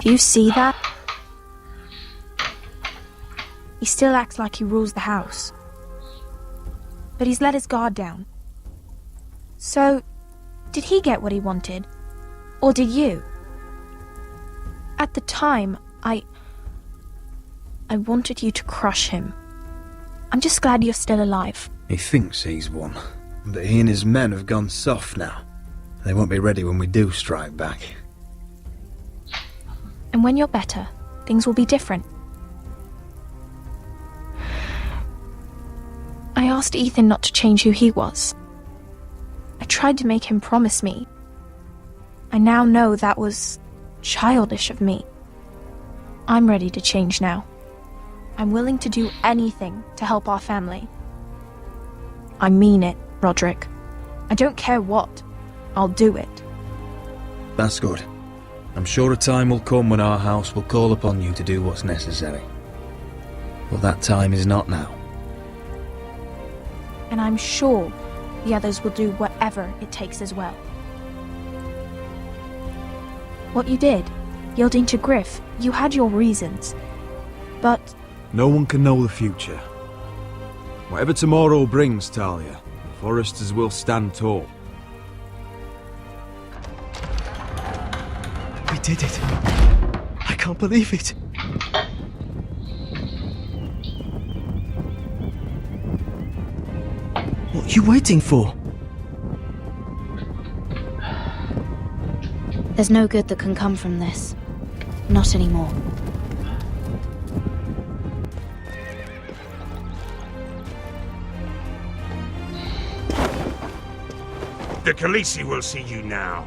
Do you see that? He still acts like he rules the house. But he's let his guard down. So, did he get what he wanted? Or did you? At the time, I wanted you to crush him. I'm just glad you're still alive. He thinks he's won, but he and his men have gone soft now. They won't be ready when we do strike back. And when you're better, things will be different. I asked Ethan not to change who he was. I tried to make him promise me. I now know that was childish of me. I'm ready to change now. I'm willing to do anything to help our family. I mean it, Roderick. I don't care what. I'll do it. That's good. I'm sure a time will come when our house will call upon you to do what's necessary. But that time is not now. And I'm sure the others will do whatever it takes as well. What you did, yielding to Griff, you had your reasons. But no one can know the future. Whatever tomorrow brings, Talia, the Foresters will stand tall. We did it. I can't believe it. What are you waiting for? There's no good that can come from this. Not anymore. The Khaleesi will see you now.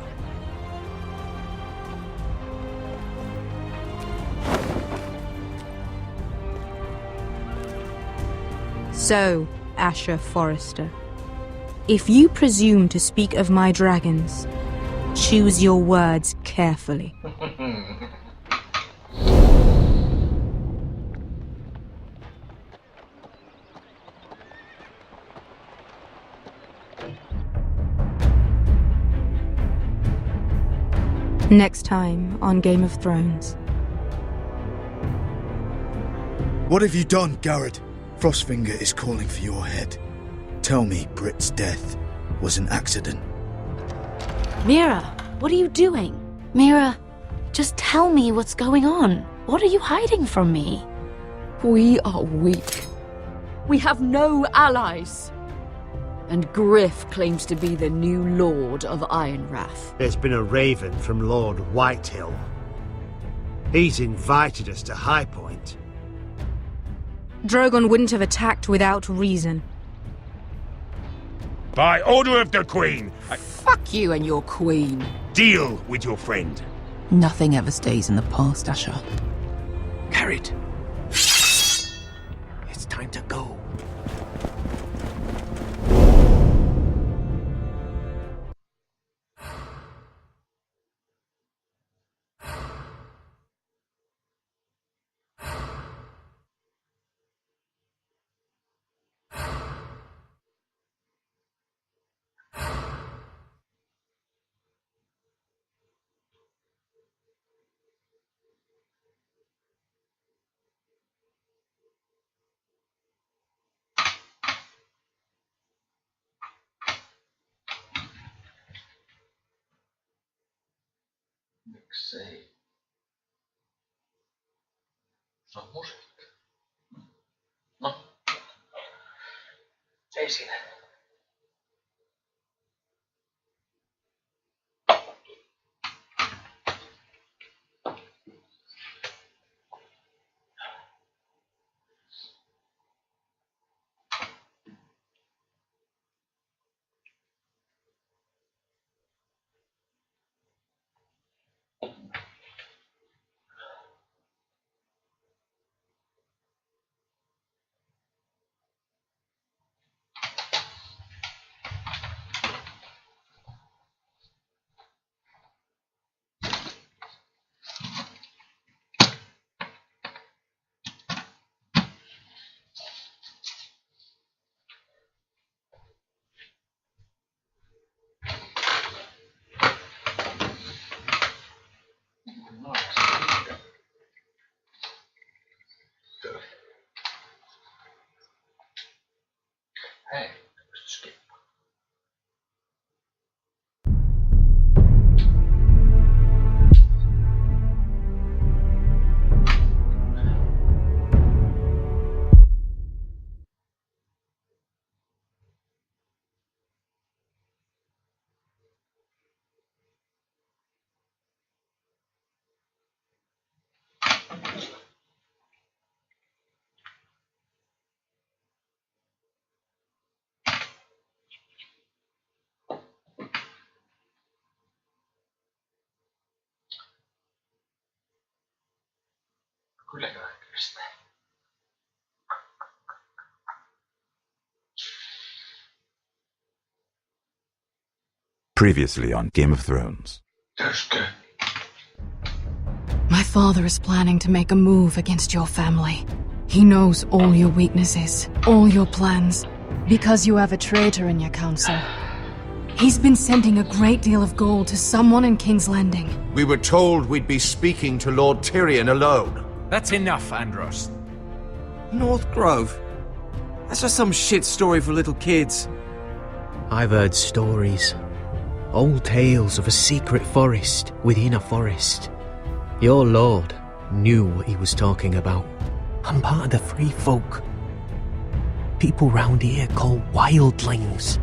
So, Asher Forrester, if you presume to speak of my dragons, choose your words carefully. Next time on Game of Thrones. What have you done, Garrett? Frostfinger is calling for your head. Tell me Britt's death was an accident. Mira, what are you doing? Mira, just tell me what's going on. What are you hiding from me? We are weak. We have no allies. And Griff claims to be the new Lord of Ironrath. There's been a raven from Lord Whitehill. He's invited us to High Point. Drogon wouldn't have attacked without reason. By order of the Queen, Fuck you and your queen. deal with your friend. Nothing ever stays in the past, Asher. Carried. It's time to go. Алексей. Что, мужик? Ну? Джейсин. Kyllä kaikista. Previously on Game of Thrones. My father is planning to make a move against your family. He knows all your weaknesses, all your plans, because you have a traitor in your council. He's been sending a great deal of gold to someone in King's Landing. We were told we'd be speaking to Lord Tyrion alone. That's enough, Andros. North Grove? That's just some shit story for little kids. I've heard stories. Old tales of a secret forest within a forest. Your lord knew what he was talking about. I'm part of the free folk. People round here call wildlings.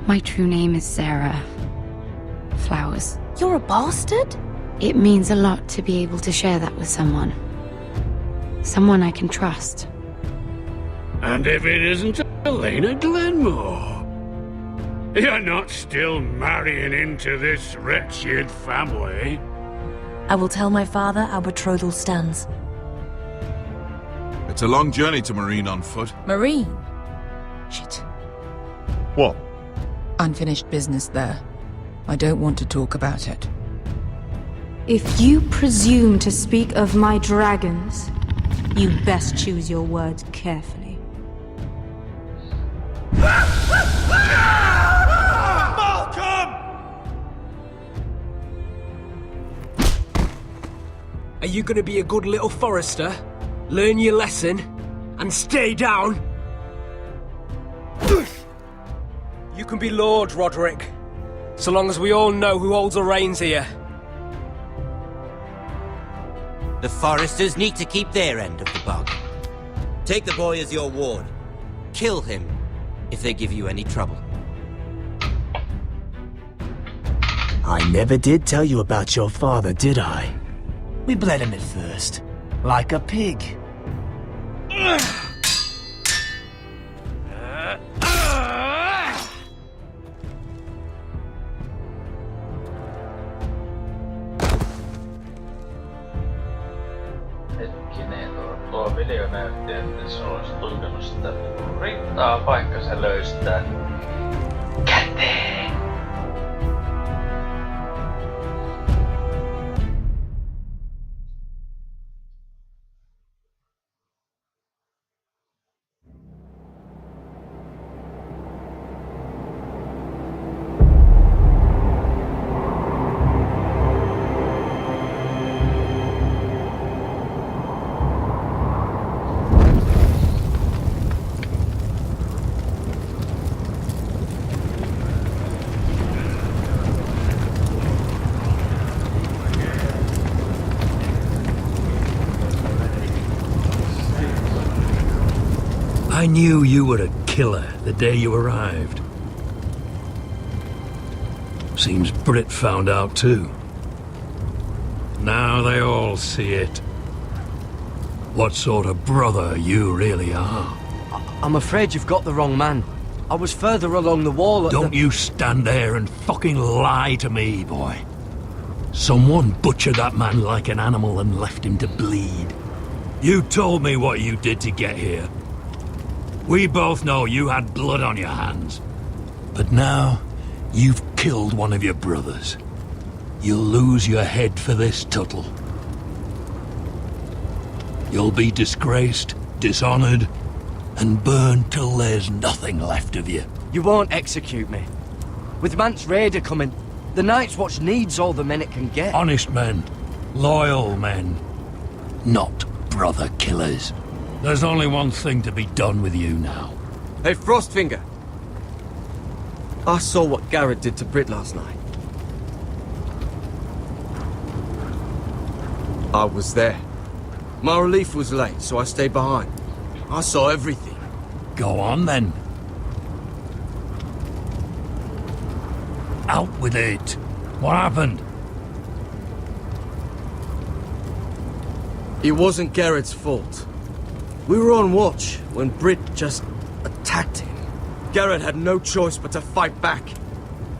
My true name is Sarah Flowers. You're a bastard? It means a lot to be able to share that with someone. Someone I can trust. And if it isn't Elena Glenmore, you're not still marrying into this wretched family. I will tell my father our betrothal stands. It's a long journey to Marine on foot. Marine? Shit. What? Unfinished business there. I don't want to talk about it. If you presume to speak of my dragons, you best choose your words carefully. Are you gonna be a good little Forester? Learn your lesson? And stay down? You can be Lord, Roderick. So long as we all know who holds the reins here. The Foresters need to keep their end of the bargain. Take the boy as your ward. Kill him if they give you any trouble. I never did tell you about your father, did I? We bled him at first, like a pig. Hetkinen, tuo video näytti, että se olisi tunkenut sitä rintaa, vaikka se löi sitä käteen. I knew you were a killer the day you arrived. Seems Britt found out too. Now they all see it. What sort of brother you really are. I'm afraid you've got the wrong man. I was further along the wall at Don't you stand there and fucking lie to me, boy. Someone butchered that man like an animal and left him to bleed. You told me what you did to get here. We both know you had blood on your hands. But now, you've killed one of your brothers. You'll lose your head for this, Tuttle. You'll be disgraced, dishonored, and burned till there's nothing left of you. You won't execute me. With Mance Raider coming, the Night's Watch needs all the men it can get. Honest men. Loyal men. Not brother killers. There's only one thing to be done with you now. Hey, Frostfinger. I saw what Garrett did to Britt last night. I was there. My relief was late, so I stayed behind. I saw everything. Go on, then. Out with it. What happened? It wasn't Garrett's fault. We were on watch when Britt just attacked him. Garrett had no choice but to fight back.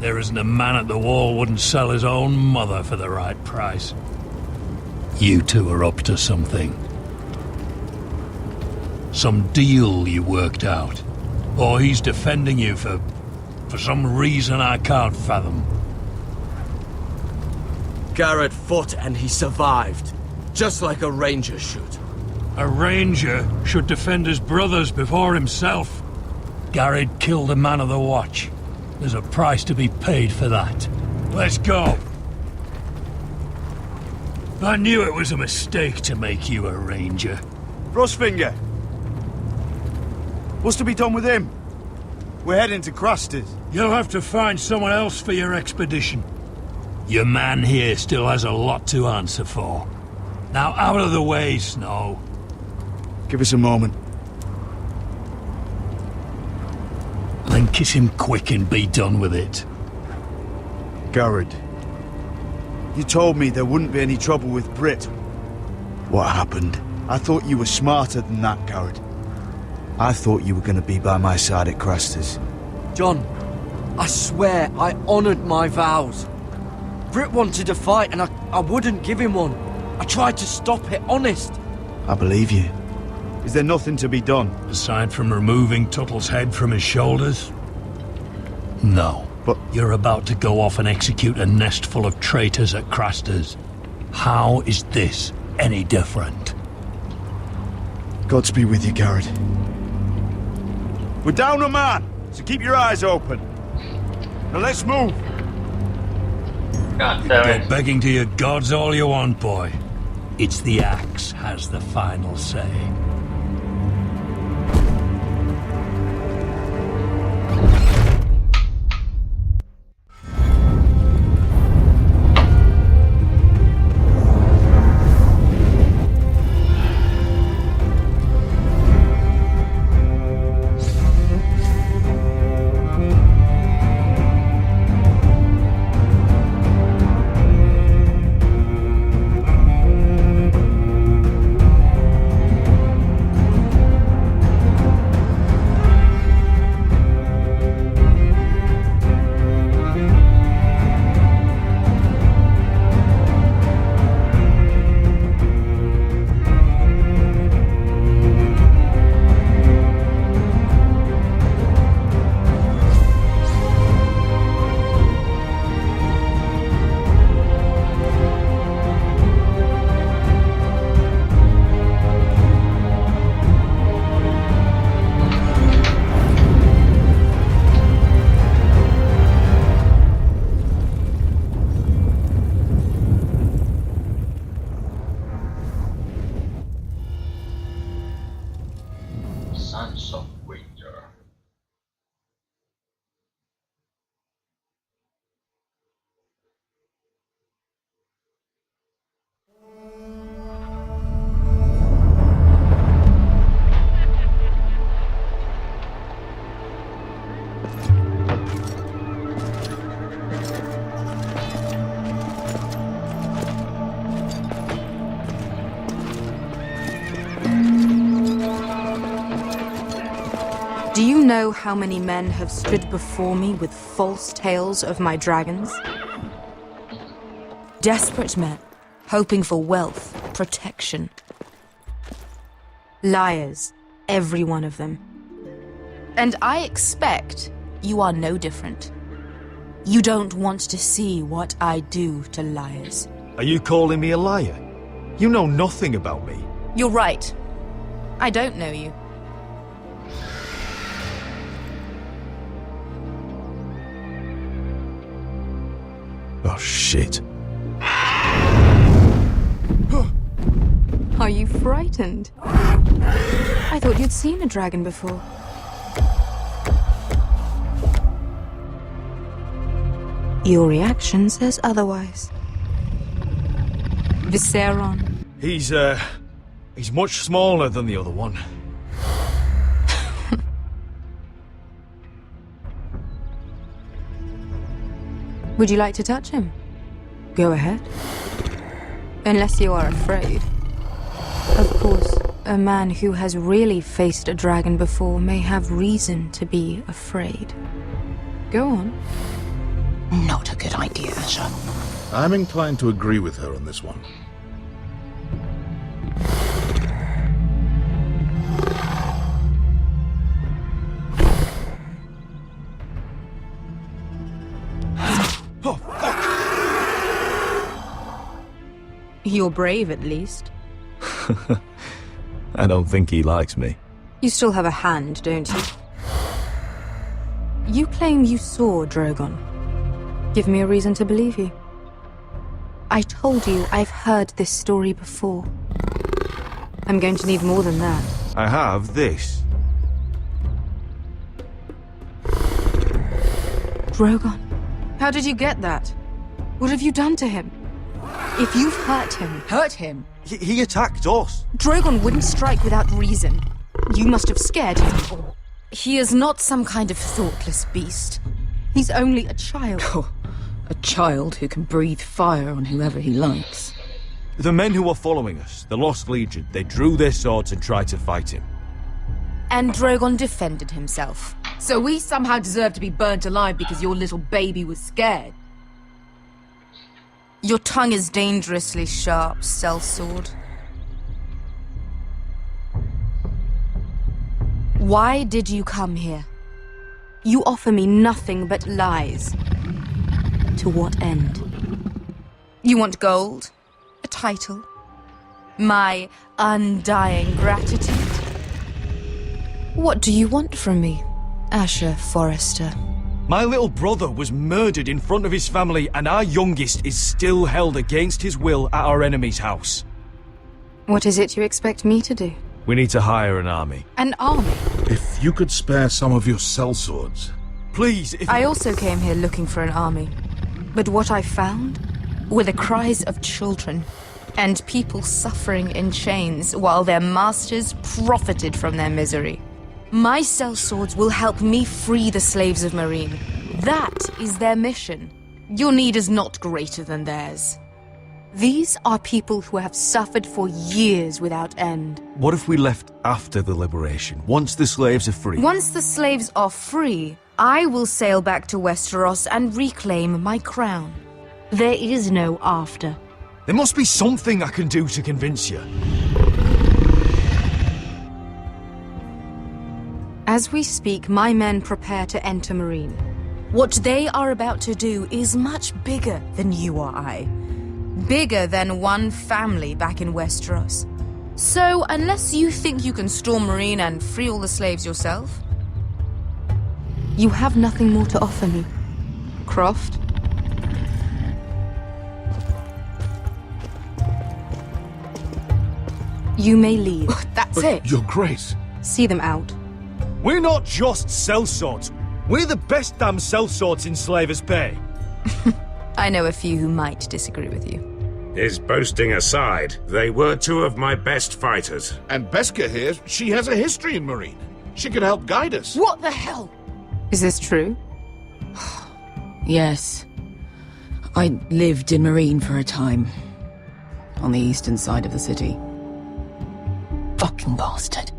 There isn't a man at the wall wouldn't sell his own mother for the right price. You two are up to something. Some deal you worked out. Or he's defending you for some reason I can't fathom. Garrett fought and he survived. Just like a ranger should. A ranger should defend his brothers before himself. Garrett killed a man of the watch. There's a price to be paid for that. Let's go. I knew it was a mistake to make you a ranger. Frostfinger! What's to be done with him? We're heading to Craster's. You'll have to find someone else for your expedition. Your man here still has a lot to answer for. Now out of the way, Snow. Give us a moment. Then kiss him quick and be done with it. Garrett, you told me there wouldn't be any trouble with Brit. What happened? I thought you were smarter than that, Garrett. I thought you were going to be by my side at Craster's. John, I swear I honoured my vows. Brit wanted a fight and I wouldn't give him one. I tried to stop it, honest. I believe you. Is there nothing to be done? Aside from removing Tuttle's head from his shoulders? No. But you're about to go off and execute a nest full of traitors at Craster's. How is this any different? Godspeed with you, Garrett. We're down a man, so keep your eyes open. Now let's move. God damn it. Go begging to your gods all you want, boy. It's the axe has the final say. Sons of Winter. Do you know how many men have stood before me with false tales of my dragons? Desperate men, hoping for wealth, protection. Liars, every one of them. And I expect you are no different. You don't want to see what I do to liars. Are you calling me a liar? You know nothing about me. You're right. I don't know you. Oh, shit. Are you frightened? I thought you'd seen a dragon before. Your reaction says otherwise. Viseron. He's much smaller than the other one. Would you like to touch him? Go ahead. Unless you are afraid. Of course, a man who has really faced a dragon before may have reason to be afraid. Go on. Not a good idea, Asher. I'm inclined to agree with her on this one. You're brave, at least. I don't think he likes me. You still have a hand, don't you? You claim you saw Drogon. Give me a reason to believe you. I told you I've heard this story before. I'm going to need more than that. I have this. Drogon? How did you get that? What have you done to him? If you've hurt him... Hurt him? He attacked us. Drogon wouldn't strike without reason. You must have scared him. Or he is not some kind of thoughtless beast. He's only a child. Oh, a child who can breathe fire on whoever he likes. The men who were following us, the Lost Legion, they drew their swords and tried to fight him. And Drogon defended himself. So we somehow deserve to be burnt alive because your little baby was scared? Your tongue is dangerously sharp, sellsword. Why did you come here? You offer me nothing but lies. To what end? You want gold? A title? My undying gratitude? What do you want from me, Asher Forrester? My little brother was murdered in front of his family, and our youngest is still held against his will at our enemy's house. What is it you expect me to do? We need to hire an army. An army? If you could spare some of your sellswords. Please, if... I also came here looking for an army. But what I found were the cries of children and people suffering in chains while their masters profited from their misery. My sellswords will help me free the slaves of Meereen. That is their mission. Your need is not greater than theirs. These are people who have suffered for years without end. What if we left after the liberation, once the slaves are free? Once the slaves are free, I will sail back to Westeros and reclaim my crown. There is no after. There must be something I can do to convince you. As we speak, my men prepare to enter Meereen. What they are about to do is much bigger than you or I. Bigger than one family back in Westeros. So, unless you think you can storm Meereen and free all the slaves yourself, you have nothing more to offer me, Croft. You may leave. That's it. Your Grace. See them out. We're not just sellswords. We're the best damn sellswords in Slavers' Bay. I know a few who might disagree with you. His boasting aside, they were two of my best fighters. And Beska here, she has a history in Meereen. She could help guide us. What the hell? Is this true? Yes. I lived in Meereen for a time. On the eastern side of the city. Fucking bastard.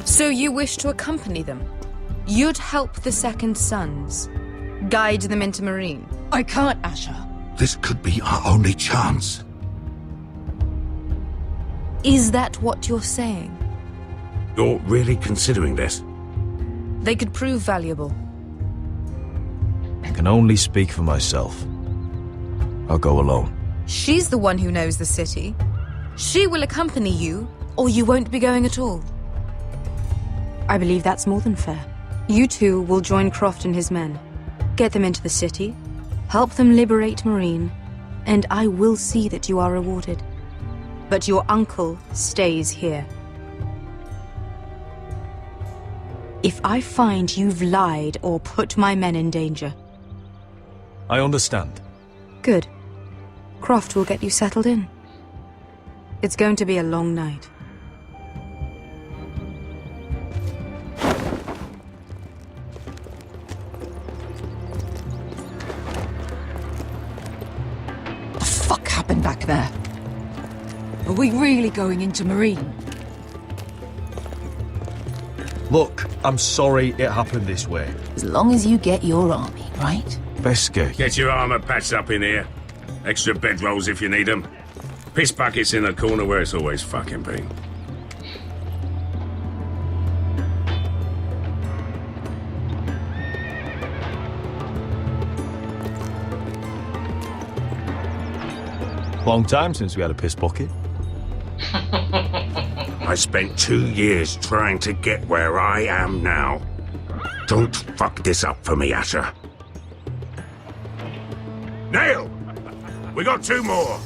So you wish to accompany them? You'd help the Second Sons? Guide them into Meereen? I can't, Asher. This could be our only chance. Is that what you're saying? You're really considering this? They could prove valuable. I can only speak for myself. I'll go alone. She's the one who knows the city. She will accompany you, or you won't be going at all. I believe that's more than fair. You two will join Croft and his men. Get them into the city, help them liberate Meereen, and I will see that you are rewarded. But your uncle stays here. If I find you've lied or put my men in danger... I understand. Good. Croft will get you settled in. It's going to be a long night. What happened back there? Are we really going into Meereen? Look, I'm sorry it happened this way. As long as you get your army, right? Beskar. Get your armor patched up in here. Extra bedrolls if you need them. Piss buckets in the corner where it's always fucking been. Long time since we had a piss bucket. I spent 2 years trying to get where I am now. Don't fuck this up for me, Asher. Nail! We got 2 more.